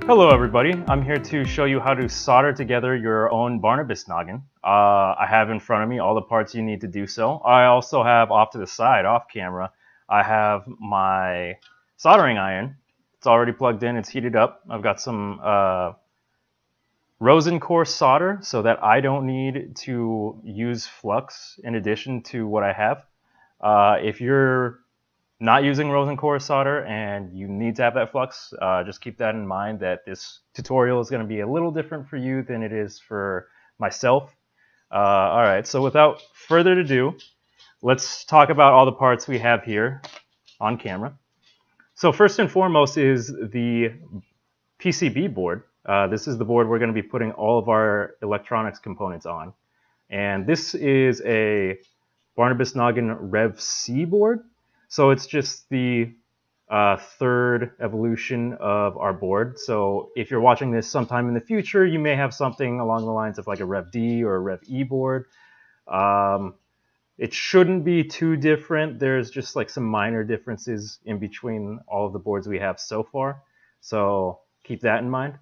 Hello everybody, I'm here to show you how to solder together your own Barnabas noggin. I have in front of me all the parts you need to do so. I also have off to the side, off camera, I have my soldering iron. It's already plugged in, it's heated up. I've got some rosin core solder so that I don't need to use flux in addition to what I have. If you're not using rosin core solder and you need to have that flux, just keep that in mind that this tutorial is going to be a little different for you than it is for myself. All right, so without further ado, let's talk about all the parts we have here on camera. So first and foremost is the PCB board. This is the board we're going to be putting all of our electronics components on. And this is a Barnabas Noggin Rev C board. So it's just the third evolution of our board. So if you're watching this sometime in the future, you may have something along the lines of like a Rev D or a Rev E board. It shouldn't be too different. There's just like some minor differences in between all of the boards we have so far. So keep that in mind.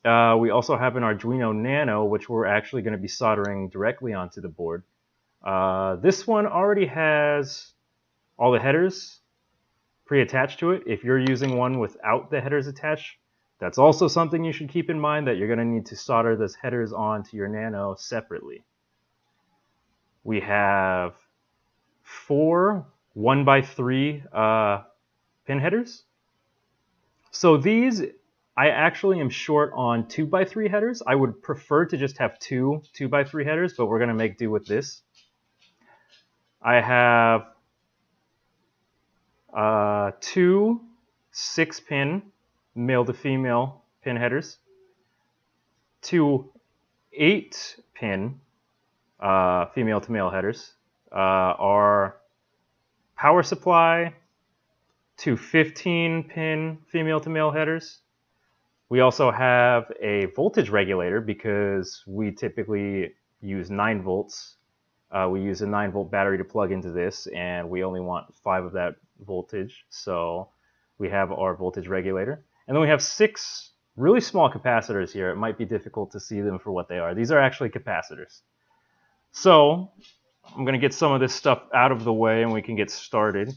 We also have an Arduino Nano, which we're actually going to be soldering directly onto the board. This one already has all the headers pre-attached to it. If you're using one without the headers attached, that's also something you should keep in mind, that you're going to need to solder those headers onto your Nano separately. We have 4 1x3 pin headers. So these, I actually am short on 2x3 headers. I would prefer to just have 2 2x3 headers, but we're going to make do with this. I have 2 6-pin male to female pin headers, 2 8-pin female to male headers, our power supply, 2 15-pin female to male headers. We also have a voltage regulator because we typically use 9 volts. We use a 9-volt battery to plug into this, and we only want 5 of that voltage, so we have our voltage regulator. And then we have 6 really small capacitors here. It might be difficult to see them for what they are. These are actually capacitors. So I'm going to get some of this stuff out of the way and we can get started.